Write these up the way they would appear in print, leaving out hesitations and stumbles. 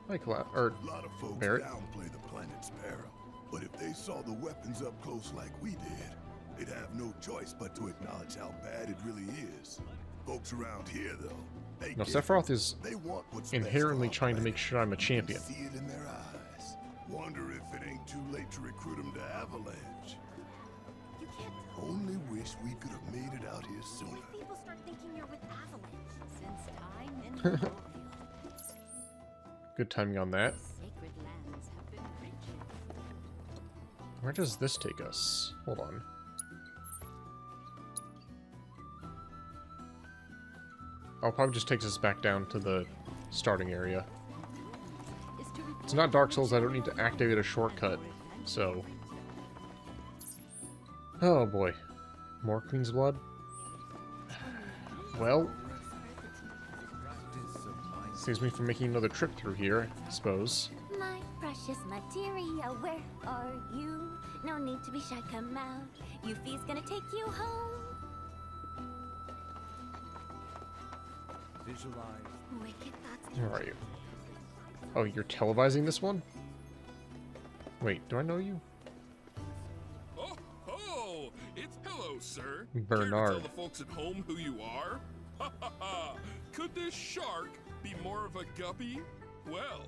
Hi, or A lot of folks Barrett. downplay the planet's peril, but if they saw the weapons up close like we did, they'd have no choice but to acknowledge how bad it really is. Folks around here, though, they No, get Sephiroth it. is They want what's inherently best for our trying to make planet. sure I'm a You can champion. see it in their eyes. Wonder if it ain't too late to recruit them to Avalanche. You can't. Only wish we could have made it out here sooner. What if people start thinking you're with Avalanche? Since time immemorial, Good timing on that. sacred lands have been reaching. Where does this take us? Hold on. Oh, probably just takes us back down to the starting area. It's not Dark Souls, I don't need to activate a shortcut, so... Oh boy. More Queen's Blood? Well... Saves me from making another trip through here, I suppose. My precious materia, where are you? No need to be shy, come out. Yuffie's gonna take you home. Visualize. Wicked thoughts. Where are you? Oh, you're televising this one? Wait, do I know you? Oh, oh! It's hello, sir. Care to Bernard. tell the folks at home who you are? Ha ha ha! Could this shark be more of a guppy? Well,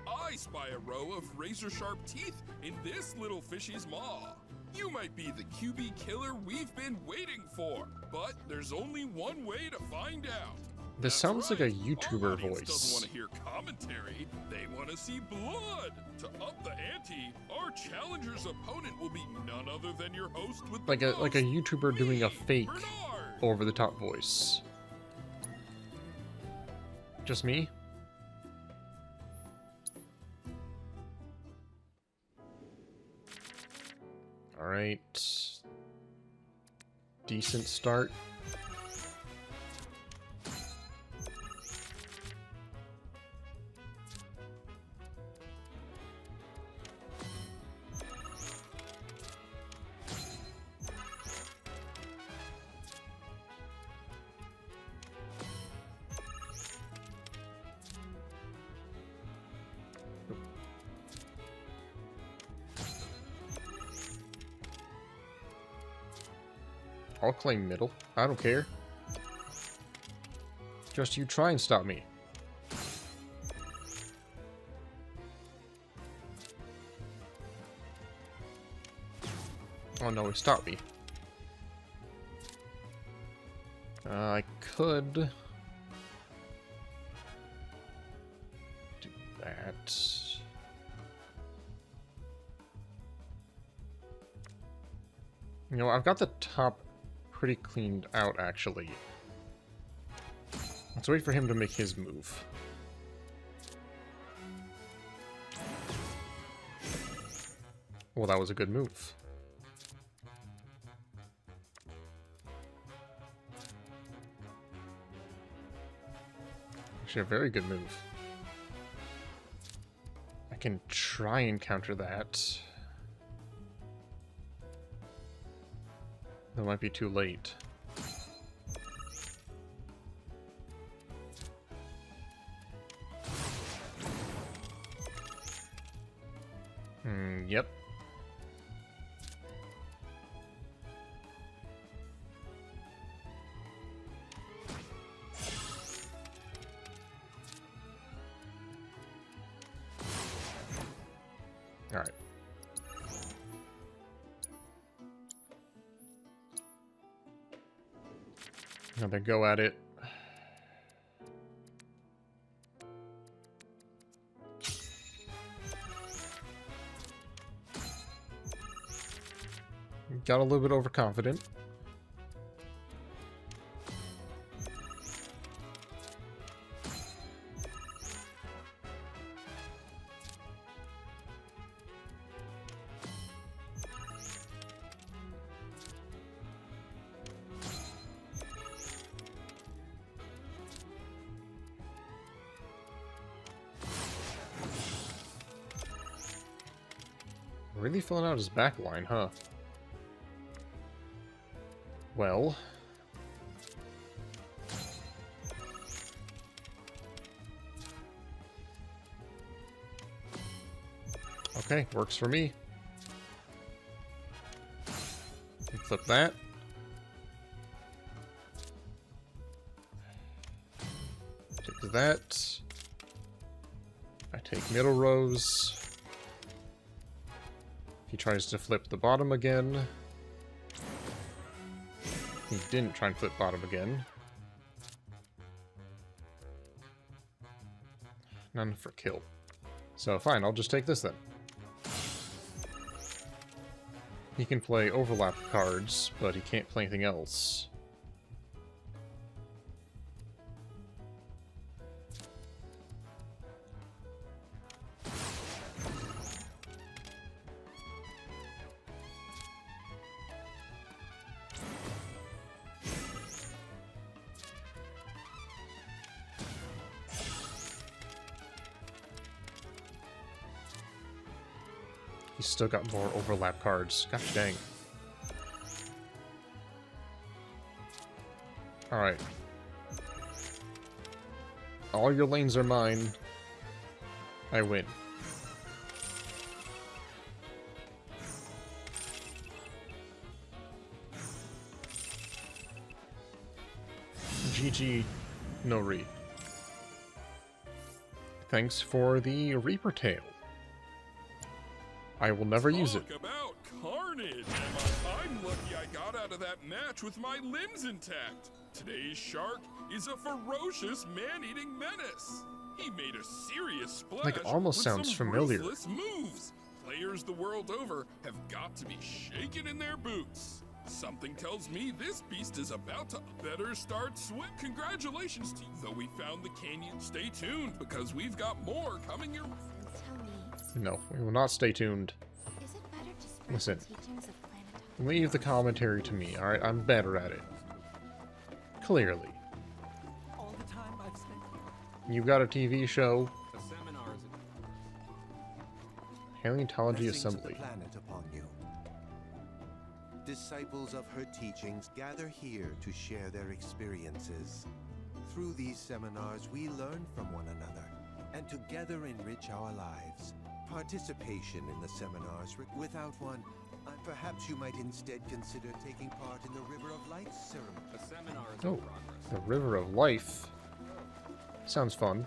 I spy a row of razor-sharp teeth in this little fishy's maw. You might be the QB killer we've been waiting for, but there's only one way to find out. This That's sounds like a right. YouTuber Our audience voice. doesn't want to hear commentary. They want to see blood. To up the ante, our challenger's opponent will be none other than your host with Like the a YouTuber doing a me, fake Bernard. over-the-top voice. Just me? Alright. Decent start. I'll claim middle. I don't care. Just you try and stop me. Oh no, he stopped me. I could do that. You know, I've got the top pretty cleaned out, actually. Let's wait for him to make his move. Well, that was a good move. Actually, a very good move. I can try and counter that. That might be too late. Yep. All right. Another go at it. Got a little bit overconfident. Really filling out his back line, huh? Well... Okay, works for me. Flip that. Take that. I take middle rows. He tries to flip the bottom again. He didn't try and flip bottom again. None for kill. So fine, I'll just take this then. He can play overlap cards, but he can't play anything else. He's still got more overlap cards. Gosh dang. Alright. All your lanes are mine. I win. GG no re. Thanks for the Reaper Tail. I will never use it. Talk about carnage! I'm lucky I got out of that match with my limbs intact. Today's shark is a ferocious man-eating menace. He made a serious splash. Like, almost with sounds some familiar. ruthless moves. Players the world over have got to be shaken in their boots. Something tells me this beast is about to better start swim. Congratulations to you. Though we found the canyon, stay tuned because we've got more coming your way. Tell me, No, we will not stay tuned. is it better to spread Listen. the teachings of Planetology? Leave the commentary to me, alright? I'm better at it. Clearly. All the time I've spent here. You've got a TV show, A seminar is Planetology Blessings of the Assembly. planet upon you. Disciples of her teachings gather here to share their experiences. Through these seminars, we learn from one another and together enrich our lives. Participation in the seminars, without one, perhaps you might instead consider taking part in the River of Light ceremony. a seminar is Oh, in progress. the River of Life. Sounds fun.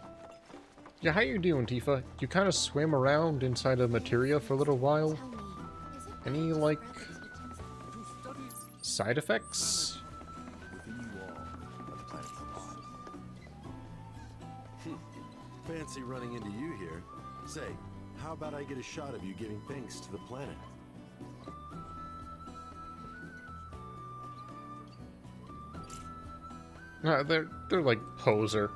Yeah, how you doing, Tifa? You kind of swim around inside of materia for a little while. Tell me, is it Any, better to like, spread the teachings of To study side effects? Within you all are the planet's laws. Fancy running into you here. Say, how about I get a shot of you giving thanks to the planet? They're like poser.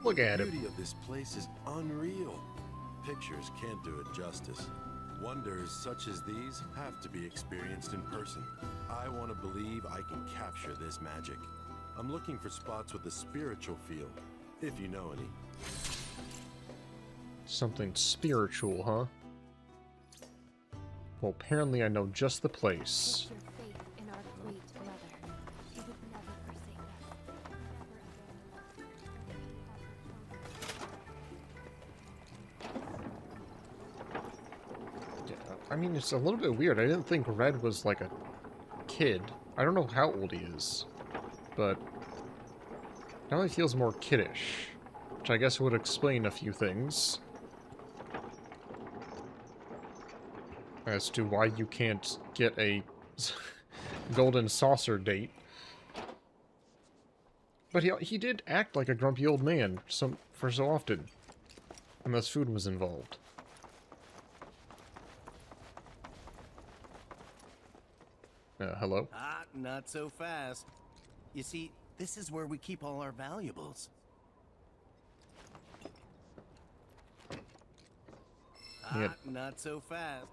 Look at The him. beauty of this place is unreal. Pictures can't do it justice. Wonders such as these have to be experienced in person. I want to believe I can capture this magic. I'm looking for spots with a spiritual feel, if you know any. Something spiritual, huh? Well, apparently I know just the place. Put your faith in our great mother. She would never forsake us. Yeah, I mean, it's a little bit weird. I didn't think Red was like a kid. I don't know how old he is, but now he feels more kiddish, which I guess would explain a few things as to why you can't get a golden saucer date. But he did act like a grumpy old man for so often, unless food was involved. Hello? Ah, not so fast. You see, this is where we keep all our valuables. Yeah. Ah, not so fast.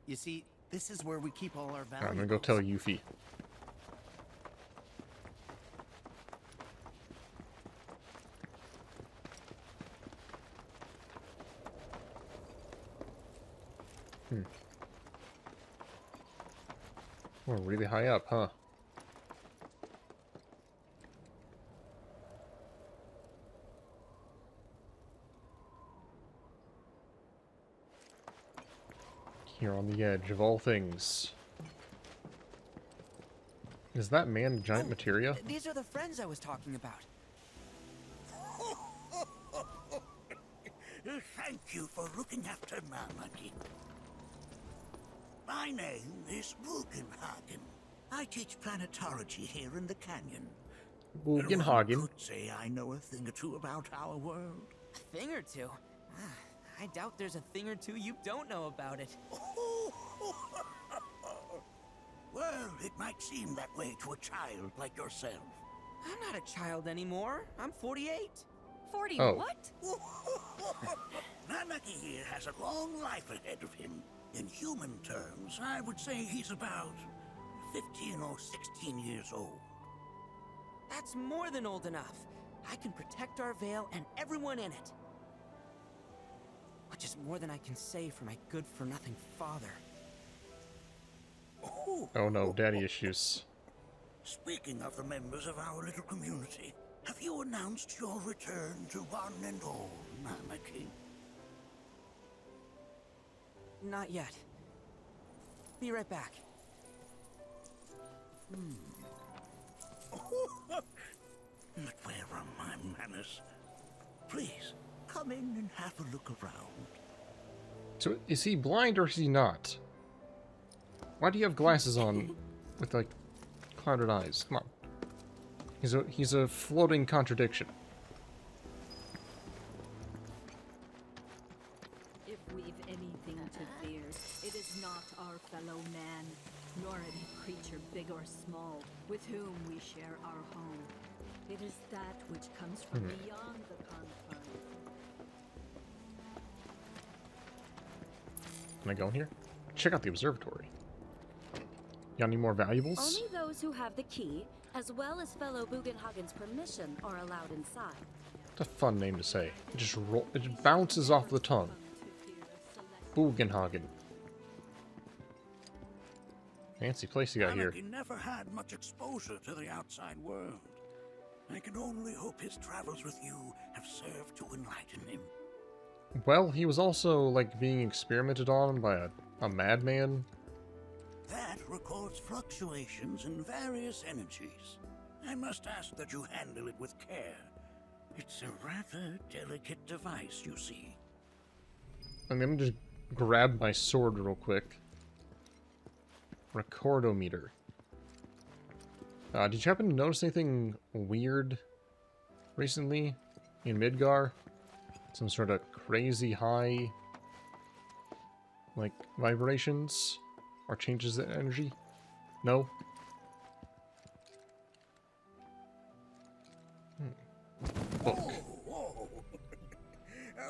You see, this is where we keep all our valuables. I'm gonna go tell Yuffie. We're really high up, huh? Here on the edge of all things. Is that man giant materia? These are the friends I was talking about. Thank you for looking after Ramudey. My name is Wrinklynewt. I teach planetology here in the canyon. Wrinklynewt. Could say I know a thing or two about our world. A thing or two? I doubt there's a thing or two you don't know about it. Well, it might seem that way to a child like yourself. I'm not a child anymore. I'm 48. 40 Oh. what? Ramudey here has a long life ahead of him. In human terms, I would say he's about 15 or 16 years old. That's more than old enough. I can protect our Vale and everyone in it. Which is more than I can say for my good-for-nothing father. Oh no, daddy issues. Speaking of the members of our little community, have you announced your return to one and all, Ramudey? Not yet. Be right back. But where are my manners? Please, come in and have a look around. So, is he blind or is he not? Why do you have glasses on with, like, clouded eyes? Come on. He's a floating contradiction. If we've anything to fear, it is not our fellow man, nor any creature big or small, with whom we share our home. It is that which comes from beyond the confines. Can I go in here? Check out the observatory. Got any more valuables? Only those who have the key, as well as fellow Bugenhagen's permission, are allowed inside. What a fun name to say. It just bounces off the tongue. Bugenhagen. Fancy place you got here. Ramudey never had much exposure to the outside world. I can only hope his travels with you have served to enlighten him. Well, he was also, like, being experimented on by a madman. That records fluctuations in various energies. I must ask that you handle it with care. It's a rather delicate device, you see. I'm gonna just grab my sword real quick. Recordometer. Did you happen to notice anything weird recently in Midgard? Some sort of crazy high, like, vibrations or changes in energy? No? Book. Whoa.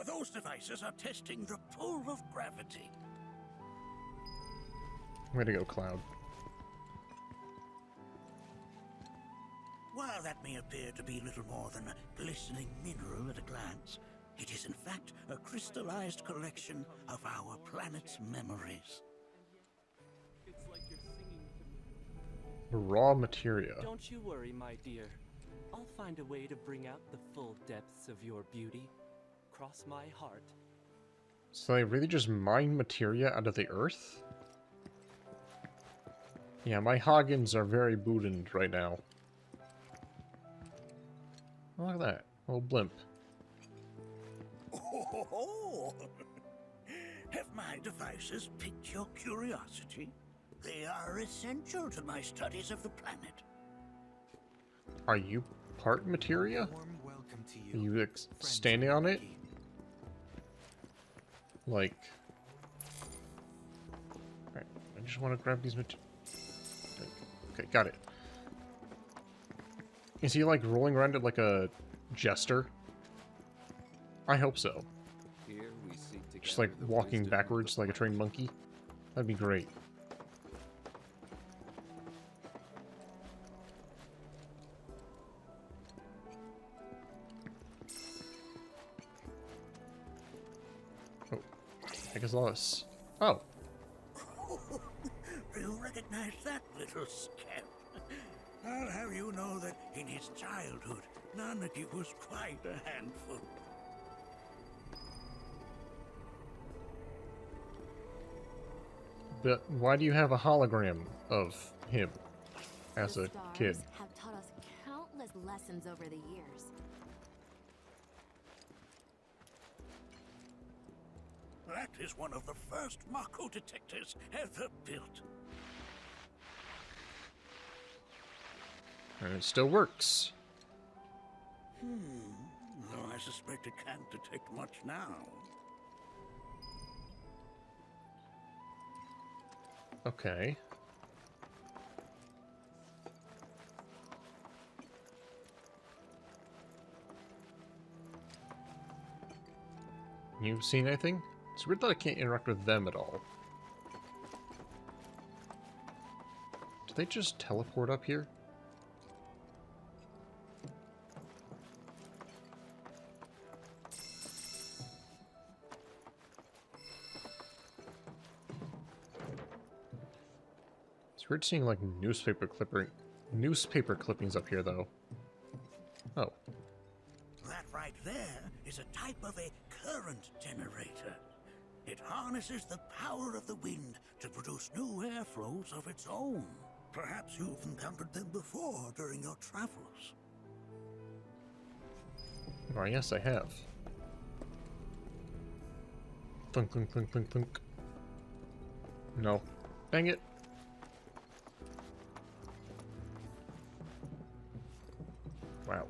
Those devices are testing the pull of gravity. Way to go, Cloud. While that may appear to be little more than a glistening mineral at a glance, it is in fact a crystallized collection of our planet's memories. It's like you're singing to me. Raw materia. Don't you worry, my dear. I'll find a way to bring out the full depths of your beauty. Cross my heart. So they really just mine materia out of the earth? Yeah, my Hagens are very burdened right now. Oh, look at that. Little blimp. Oh, have my devices piqued your curiosity? They are essential to my studies of the planet. Are you part materia? Warm welcome to Are you. you standing on it? Like... Alright, I just want to grab these materials. Okay, got it. Is he, like, rolling around it like a jester? I hope so. Here we seek to Just, like, walking backwards like a trained monkey. That'd be great. Oh, I guess lost. Oh, You recognize that little scamp? I'll have you know that in his childhood, Ramudey was quite a handful. But why do you have a hologram of him as The a kid? stars have taught us countless lessons over the years. That is one of the first Mako detectors ever built. And it still works. Though I suspect it can't detect much now. Okay. You seen anything? It's weird that I can't interact with them at all. Do they just teleport up here? It's weird seeing like newspaper clippings up here though. Oh. That right there is a type of a current generator. It harnesses the power of the wind to produce new airflows of its own. Perhaps you've encountered them before during your travels. Oh, yes, I have. Thunk, thunk, thunk, thunk, thunk. No. Dang it. Wow.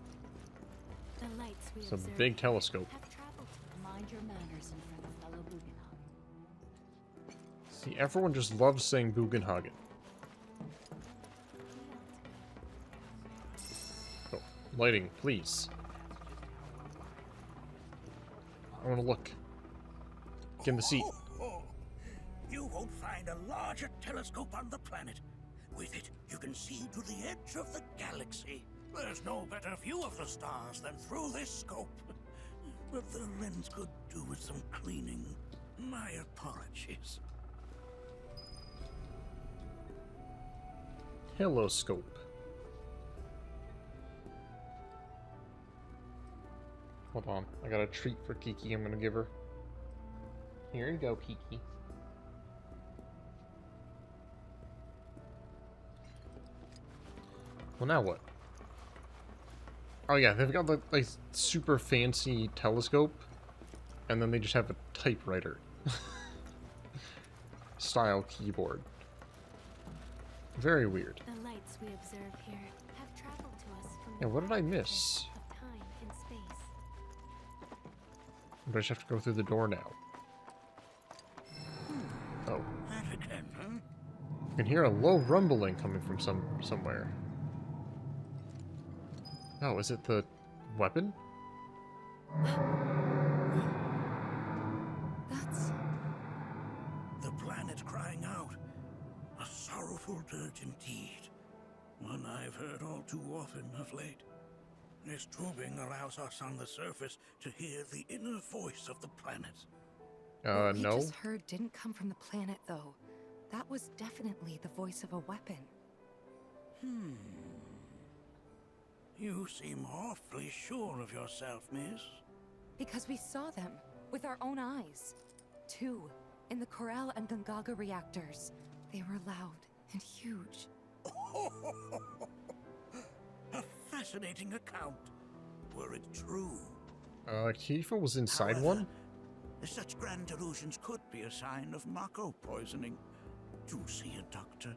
The lights we It's a observe big telescope. have traveled to mind your manners in front of fellow Bugenhagen. See, everyone just loves saying Bugenhagen. Oh, lighting, please. I want to look. Get in the seat. You won't find a larger telescope on the planet. With it, you can see to the edge of the galaxy. There's no better view of the stars than through this scope. But the lens could do with some cleaning. My apologies. Hello, scope. Hold on, I got a treat for Kiki I'm gonna give her. Here you go, Kiki. Well, now what? Oh yeah, they've got like super fancy telescope, and then they just have a typewriter style keyboard. Very weird. The lights we observe here have traveled to us from Yeah, what did I miss? of time and space. But I just have to go through the door now. Oh. That again, huh? I can hear a low rumbling coming from somewhere. Oh, is it the weapon? That's... The planet crying out. A sorrowful dirge indeed. One I've heard all too often of late. This tubing allows us on the surface to hear the inner voice of the planet. What we No. just heard didn't come from the planet, though. That was definitely the voice of a weapon. You seem awfully sure of yourself, miss. Because we saw them with our own eyes. Two, in the Corel and Gungaga reactors. They were loud and huge. A fascinating account, were it true. Kifa was inside However, one? Such grand delusions could be a sign of Mako poisoning. Do see a doctor.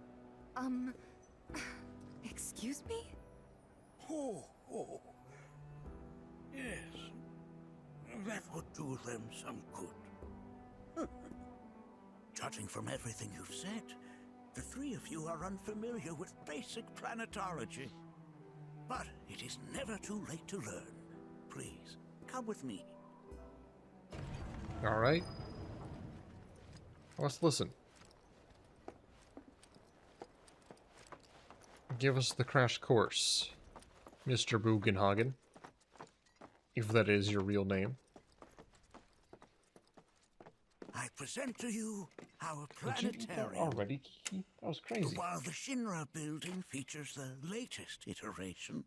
Excuse me? Oh. Yes. That would do them some good. Judging from everything you've said, the three of you are unfamiliar with basic planetology. But it is never too late to learn. Please, come with me. Alright. Let's listen. Give us the crash course, Mr. Bugenhagen. If that is your real name. I present to you our Did you eat that planetarium. already, Kiki? That was crazy. While the Shinra building features the latest iteration,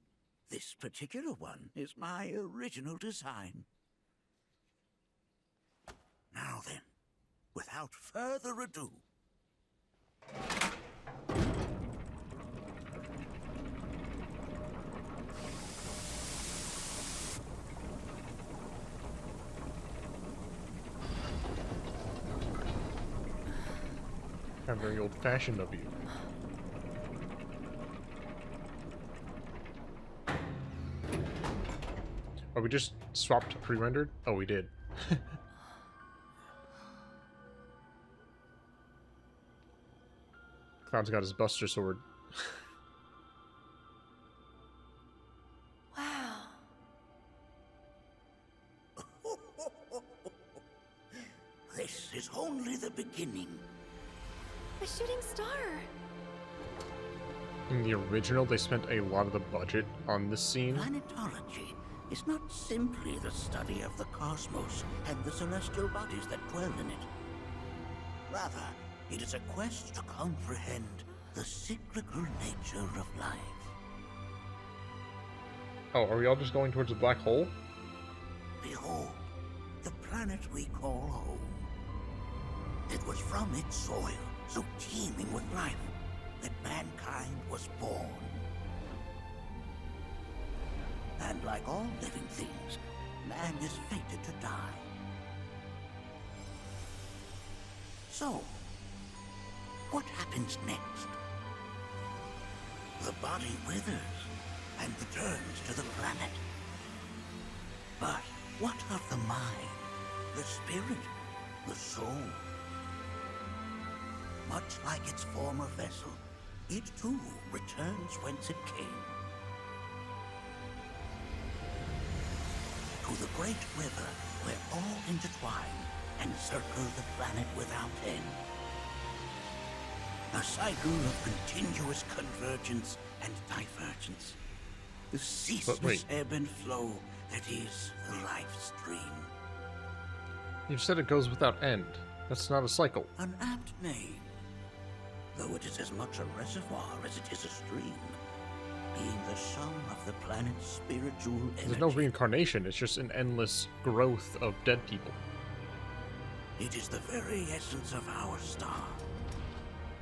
this particular one is my original design. Now then, without further ado, How very old-fashioned of you. Oh, we just swapped to pre-rendered? Oh, we did. Cloud's got his Buster Sword. Wow. This is only the beginning. A shooting star! In the original, they spent a lot of the budget on this scene. Planetology is not simply the study of the cosmos and the celestial bodies that dwell in it. Rather, it is a quest to comprehend the cyclical nature of life. Oh, are we all just going towards a black hole? Behold, the planet we call home. It was from its soil, so teeming with life, that mankind was born. And like all living things, man is fated to die. So, what happens next? The body withers and returns to the planet. But what of the mind, the spirit, the soul? Much like its former vessel, it too returns whence it came. To the great river where all intertwine and circle the planet without end. A cycle of continuous convergence and divergence. The ceaseless ebb and flow that is the life stream. You said it goes without end. That's not a cycle. An apt name, though it is as much a reservoir as it is a stream, being the sum of the planet's spiritual energy. There's no reincarnation, it's just an endless growth of dead people. It is the very essence of our star,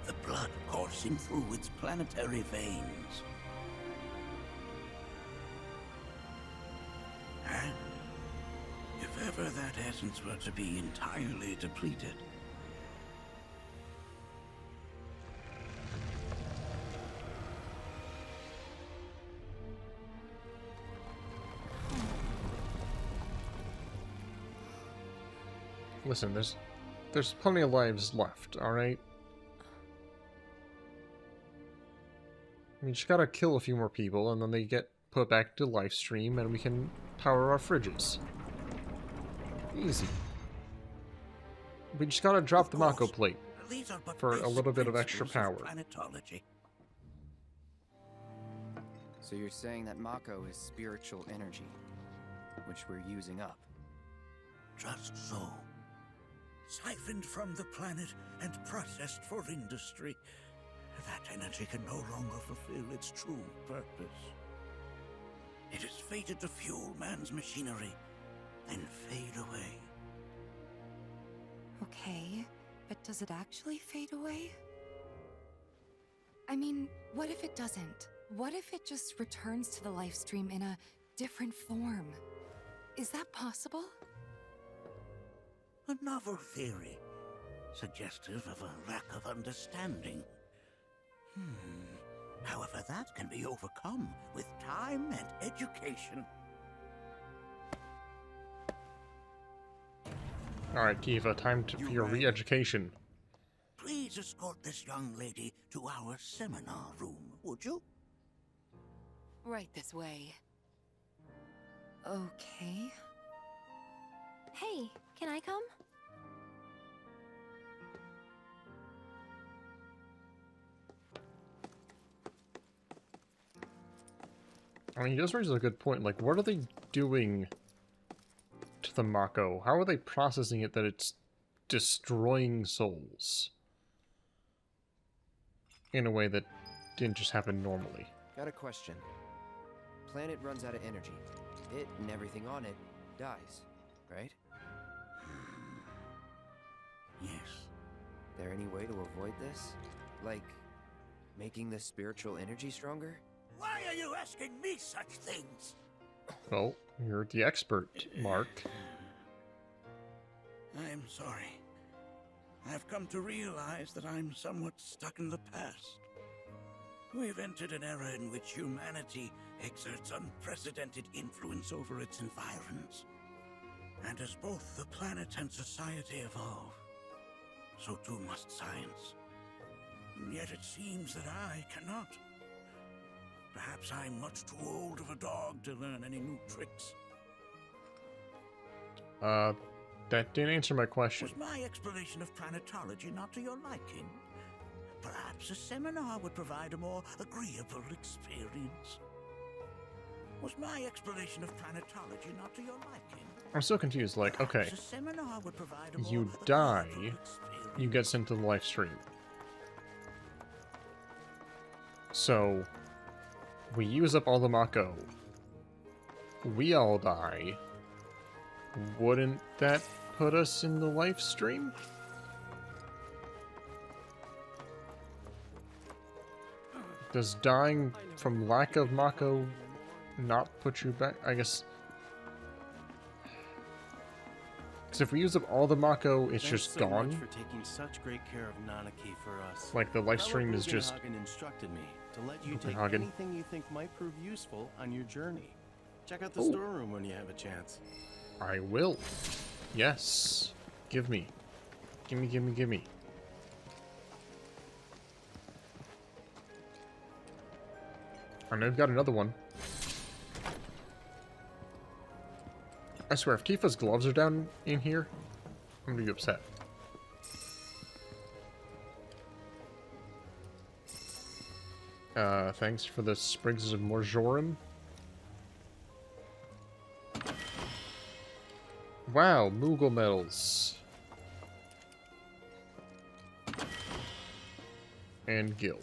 the blood coursing through its planetary veins. And if ever that essence were to be entirely depleted, Listen, there's plenty of lives left, alright? I mean, you just gotta kill a few more people, and then they get put back to live stream, and we can power our fridges. Easy. We just gotta drop the Mako plate for a little bit of extra power. Planetology. So you're saying that Mako is spiritual energy, which we're using up? Just so. Siphoned from the planet and processed for industry, that energy can no longer fulfill its true purpose. It is fated to fuel man's machinery and fade away. Okay, but does it actually fade away? I mean, what if it doesn't? What if it just returns to the life stream in a different form? Is that possible? A novel theory, suggestive of a lack of understanding. However, that can be overcome with time and education. Alright, Kiva, time for your re-education. Please escort this young lady to our seminar room, would you? Right this way. Okay. Hey, can I come? I mean, he does raise a good point. Like, what are they doing to the Mako? How are they processing it that it's destroying souls in a way that didn't just happen normally? Got a question. Planet runs out of energy. It and everything on it dies, right? Yes. There any way to avoid this? Like, making the spiritual energy stronger? Why are you asking me such things? Well, you're the expert, Mark. I'm sorry. I've come to realize that I'm somewhat stuck in the past. We've entered an era in which humanity exerts unprecedented influence over its environs. And as both the planet and society evolve, so too must science. And yet it seems that I cannot. Perhaps I'm much too old of a dog to learn any new tricks. That didn't answer my question. Was my explanation of planetology not to your liking? Perhaps a seminar would provide a more agreeable experience. Was my explanation of planetology not to your liking? I'm so confused, like, okay, Perhaps a seminar would provide a more you die, agreeable experience. you get sent to the live stream. So, we use up all the Mako. We all die. Wouldn't that put us in the live stream? Does dying from lack of Mako not put you back? I guess. Because if we use up all the Mako, it's just so gone. Much for taking such great care of Nanaki for us. Like the live stream is just. Hagen instructed me to let you take Hagen. anything you think might prove useful on your journey. Check out the Ooh. storeroom when you have a chance. I will. Yes. Give me. Gimme, gimme, gimme. I know I've got another one. I swear, if Tifa's gloves are down in here, I'm gonna be upset. Thanks for the sprigs of Morjorum. Wow, Moogle medals. And Gil.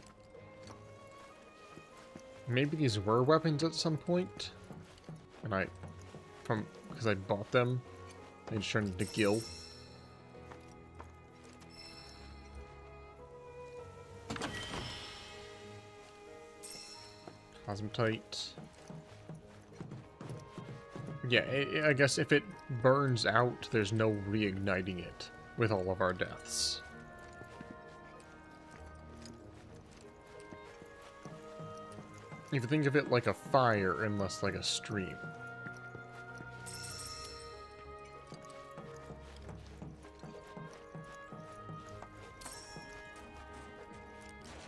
Maybe these were weapons at some point, and because I bought them, they just turned into Gil. Cosmetite. Yeah, I guess if it burns out, there's no reigniting it with all of our deaths. If you think of it like a fire and less like a stream.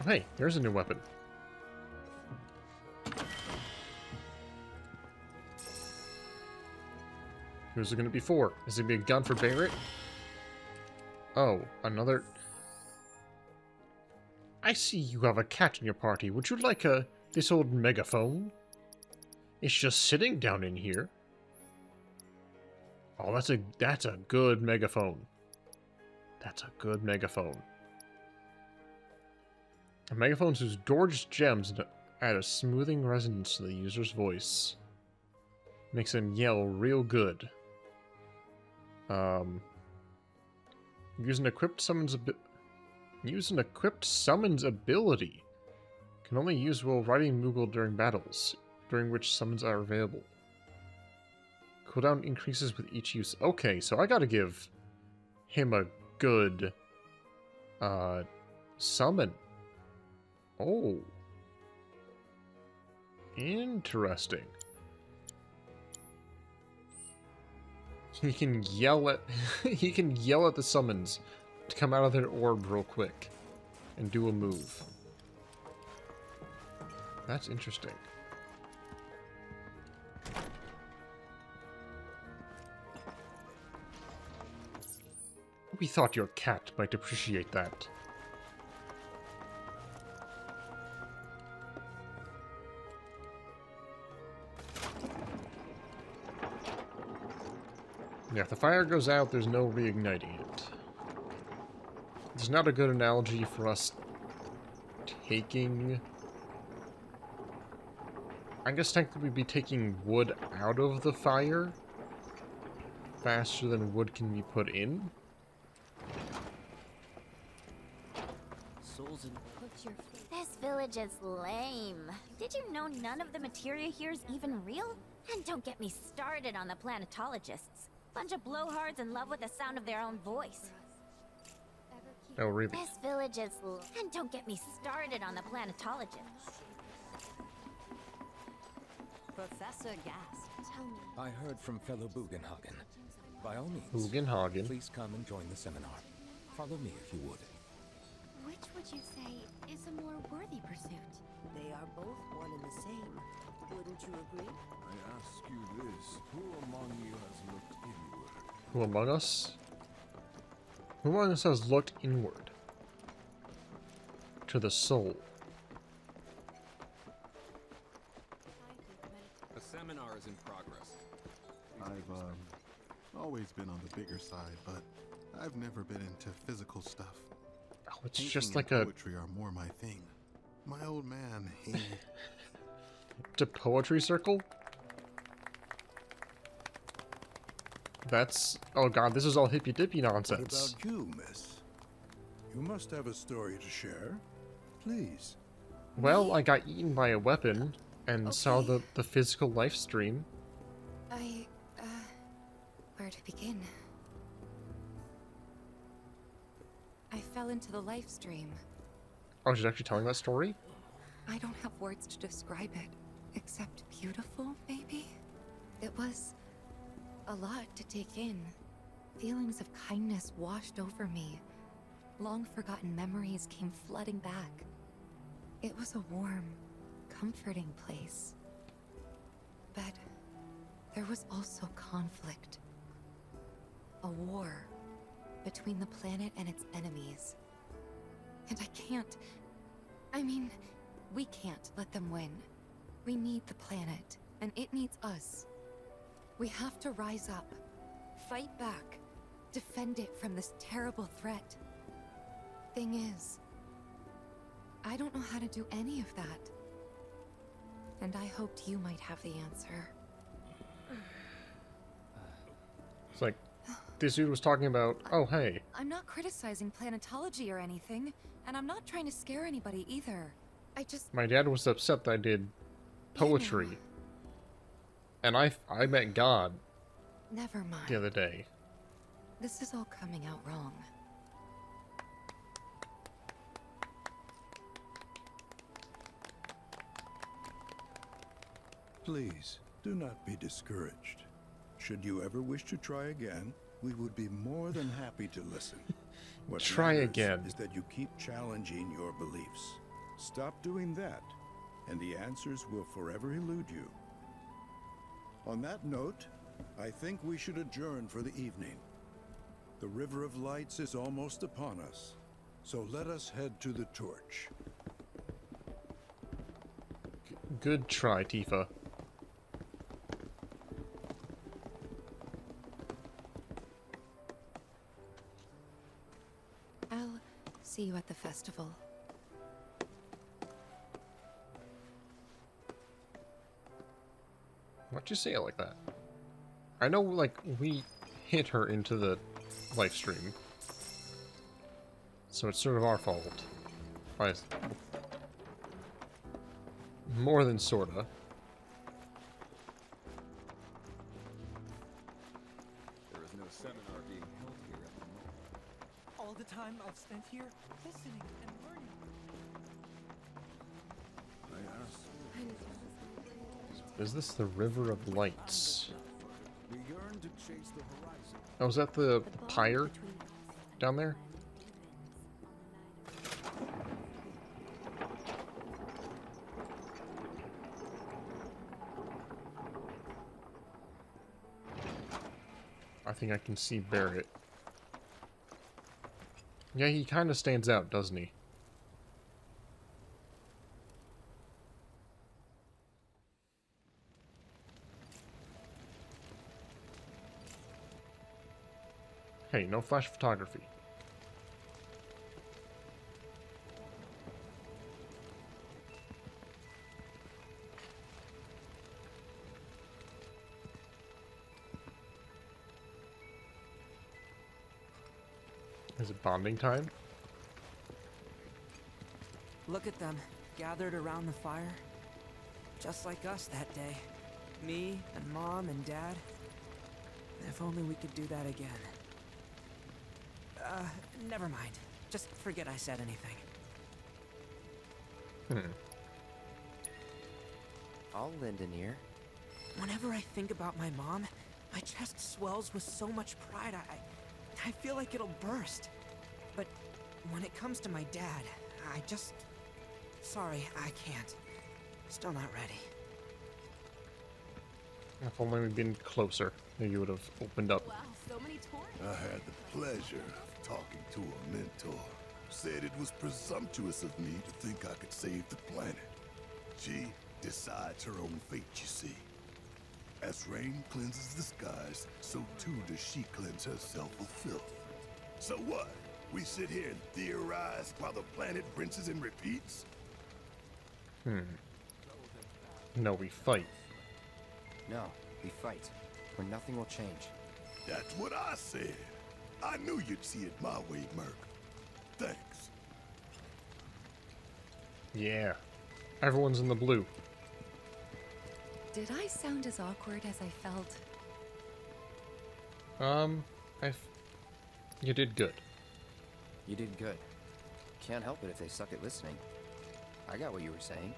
Oh, hey, there's a new weapon. Who's it going to be for? Is it going to be a gun for Barrett? Oh, another... I see you have a cat in your party. Would you like this old megaphone? It's just sitting down in here. Oh, that's a good megaphone. That's a good megaphone. A megaphone whose gorgeous gems add a smoothing resonance to the user's voice. Makes him yell real good. Use an equipped summons ability. Can only use while riding Moogle during battles, during which summons are available. Cooldown increases with each use. Okay, so I gotta give him a good summon. Oh. Interesting. He can yell at the summons to come out of their orb real quick and do a move. That's interesting. We thought your cat might appreciate that. Yeah, if the fire goes out, there's no reigniting it. It's not a good analogy for us taking... I guess technically we'd be taking wood out of the fire faster than wood can be put in. souls in. This village is lame. Did you know none of the materia here is even real? And don't get me started on the planetologists. Bunch of blowhards in love with the sound of their own voice. Oh, really? This village is and don't get me started on the planetologists. Professor Gast, Tell me. I heard from fellow Bugenhagen. By all means, Bugenhagen. Please come and join the seminar. Follow me if you would. Which would you say is a more worthy pursuit? They are both one and the same. Wouldn't you agree? I ask you this, who among you has looked inward? Who among us? Who among us has looked inward? To the soul. A seminar is in progress. I've always been on the bigger side, but I've never been into physical stuff. Oh, it's Painting just and like a... poetry are more my thing. My old man, he... To poetry circle? That's... Oh god, this is all hippy-dippy nonsense. What about you, miss? You must have a story to share. Please. Well, I got eaten by a weapon and saw the physical life stream. Where to begin? I fell into the life stream. Oh, she's actually telling that story? I don't have words to describe it, except beautiful, maybe? It was a lot to take in. Feelings of kindness washed over me. Long-forgotten memories came flooding back. It was a warm, comforting place. But there was also conflict. A war between the planet and its enemies. And we can't let them win. We need the planet, and it needs us. We have to rise up, fight back, defend it from this terrible threat. Thing is, I don't know how to do any of that. And I hoped you might have the answer. It's like, this dude was talking about, oh hey. I'm not criticizing planetology or anything, and I'm not trying to scare anybody either. My dad was upset that I did poetry. And I met God. Never mind. The other day. This is all coming out wrong. Please, do not be discouraged. Should you ever wish to try again, we would be more than happy to listen. What Try matters again. is that you keep challenging your beliefs. Stop doing that, and the answers will forever elude you. On that note, I think we should adjourn for the evening. The River of Lights is almost upon us, so let us head to the torch. Good try, Tifa. I'll see you at the festival. Why'd you say it like that? I know, like, we hit her into the live stream. So it's sort of our fault. More than sorta. There is no seminar being held here at the moment. All the time I've spent here, listening and learning. Is this the River of Lights? We yearn to chase the horizon. Oh, is that the pyre down there? I think I can see Barrett. Yeah, he kind of stands out, doesn't he? Hey, no flash photography. Is it bonding time? Look at them, gathered around the fire. Just like us that day. Me and Mom and Dad. If only we could do that again. Never mind. Just forget I said anything. I'll lend an ear. Whenever I think about my mom, my chest swells with so much pride, I feel like it'll burst. But when it comes to my dad, I just... Sorry, I can't. Still not ready. If only we'd been closer, maybe you would have opened up. Wow, so many tourists. I had the pleasure of talking to a mentor. Said it was presumptuous of me to think I could save the planet. She decides her own fate, you see. As rain cleanses the skies, so too does she cleanse herself of filth. So what? We sit here and theorize while the planet rinses and repeats? No, we fight. No, we fight, where nothing will change. That's what I said. I knew you'd see it my way, Merc. Thanks. Yeah. Everyone's in the blue. Did I sound as awkward as I felt? You did good. You did good. Can't help it if they suck at listening. I got what you were saying.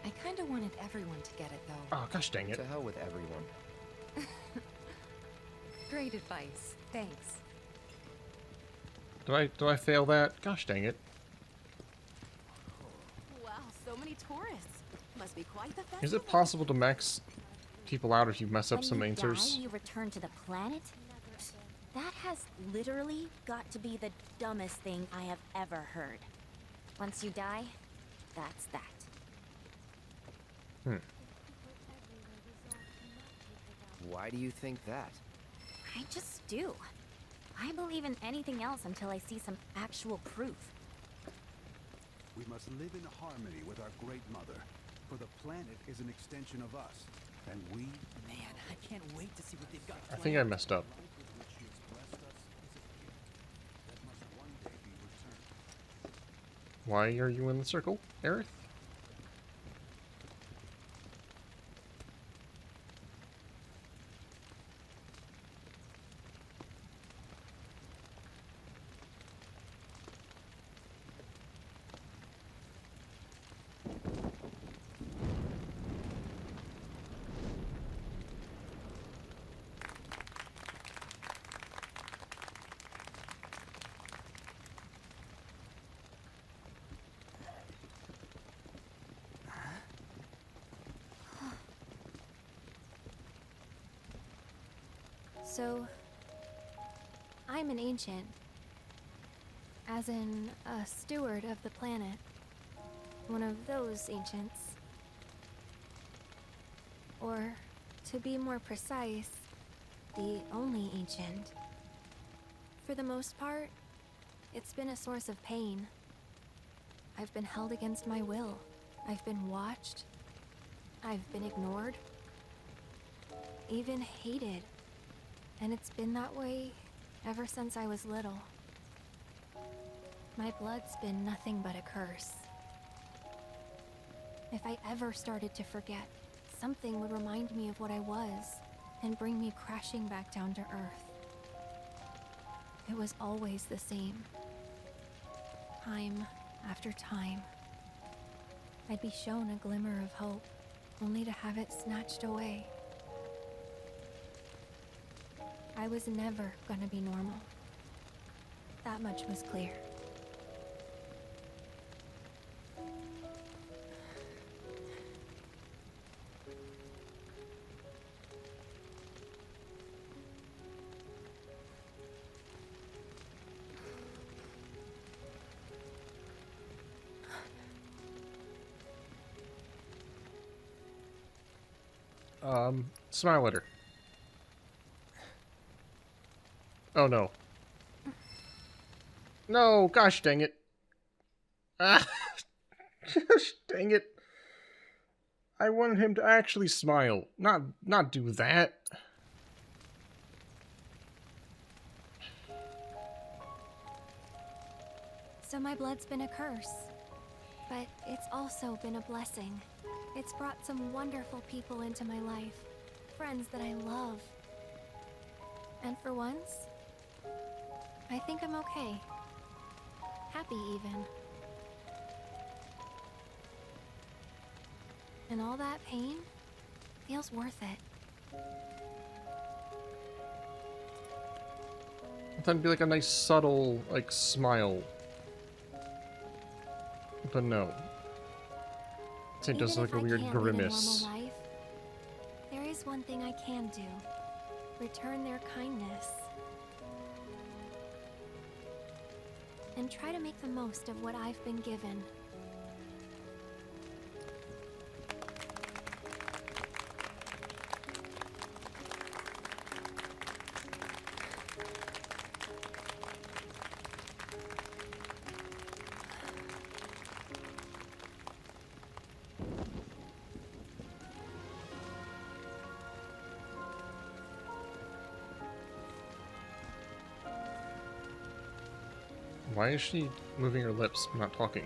I kinda wanted everyone to get it, though. Oh, gosh dang it. To hell with everyone. Great advice. Thanks. Do I fail that? Gosh dang it. Wow, so many tourists. Must be quite the festival. Is it possible to max people out if you mess up some When you answers? die, you return to the planet? That has literally got to be the dumbest thing I have ever heard. Once you die, that's that. Why do you think that? I just do. I believe in anything else until I see some actual proof. We must live in harmony with our Great Mother, for the planet is an extension of us, and we... Man, I can't wait to see what they've got I think I messed up. Why are you in the circle, Aerith? So, I'm an ancient. As in, a steward of the planet. One of those ancients. Or, to be more precise, the only ancient. For the most part, it's been a source of pain. I've been held against my will. I've been watched. I've been ignored. Even hated. And it's been that way ever since I was little. My blood's been nothing but a curse. If I ever started to forget, something would remind me of what I was and bring me crashing back down to Earth. It was always the same. Time after time. I'd be shown a glimmer of hope, only to have it snatched away. I was never gonna be normal. That much was clear. Smile at her. Oh no. No, gosh dang it. Ah, gosh dang it. I wanted him to actually smile, not do that. So my blood's been a curse. But it's also been a blessing. It's brought some wonderful people into my life. Friends that I love. And for once, I think I'm okay. Happy even. And all that pain feels worth it. I thought it'd be like a nice subtle, like, smile. But no. It does like a weird grimace. Live a normal life, there is one thing I can do. Return their kindness. And try to make the most of what I've been given. Why is she moving her lips, but not talking?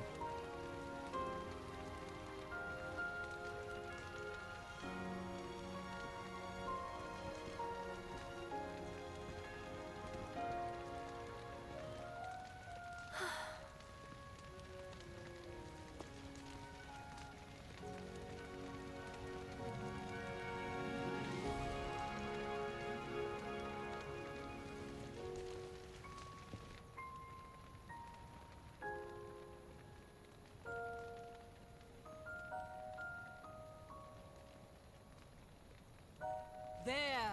There!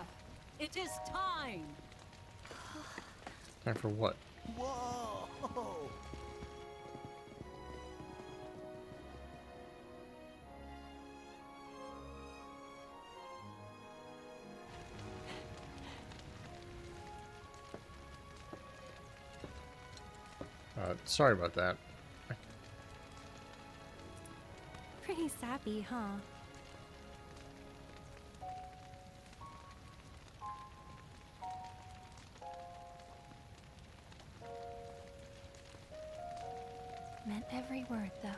It is time! Time for what? Whoa! Sorry about that. Pretty sappy, huh? Meant every word, though.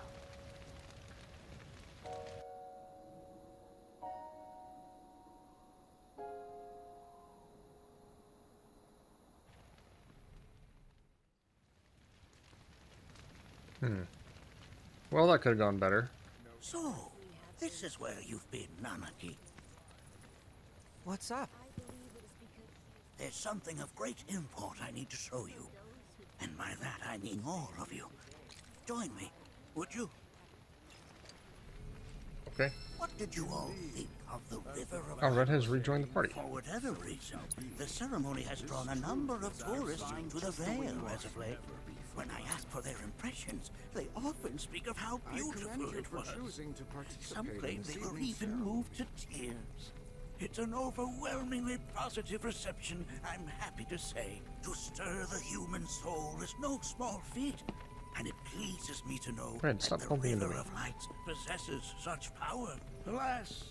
Well, that could have gone better. So, this is where you've been, Nanaki. What's up? There's something of great import I need to show you. And by that I mean all of you. Join me, would you? Okay. What did you all think of the River of Oh, Red has rejoined the party. For whatever reason, the ceremony has drawn a number of tourists to the Vale as of late. When I ask for their impressions, they often speak of how beautiful it was. Some claim they were even moved to tears. It's an overwhelmingly positive reception, I'm happy to say. To stir the human soul is no small feat, and it pleases me to know Red, that stop the bumping into River me. of Lights possesses such power. Alas,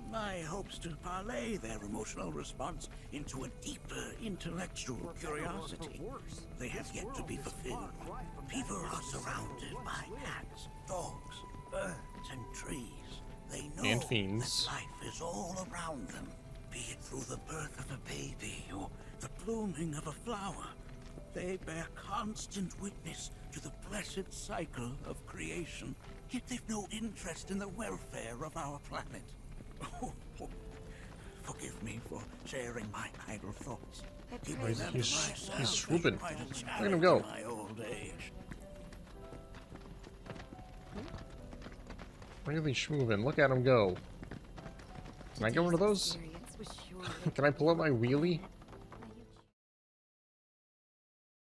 my hopes to parlay their emotional response into a deeper intellectual curiosity, they have yet to be fulfilled. People are surrounded by cats, dogs, birds, and trees. They know And fiends. that life is all around them, be it through the birth of a baby or the blooming of a flower. They bear constant witness to the blessed cycle of creation, yet they've no interest in the welfare of our planet. Forgive me for sharing my idle thoughts. He's swooping. Look at him go. My old age. Really schmoovin'. Look at him go. Can I get one of those? Can I pull out my wheelie?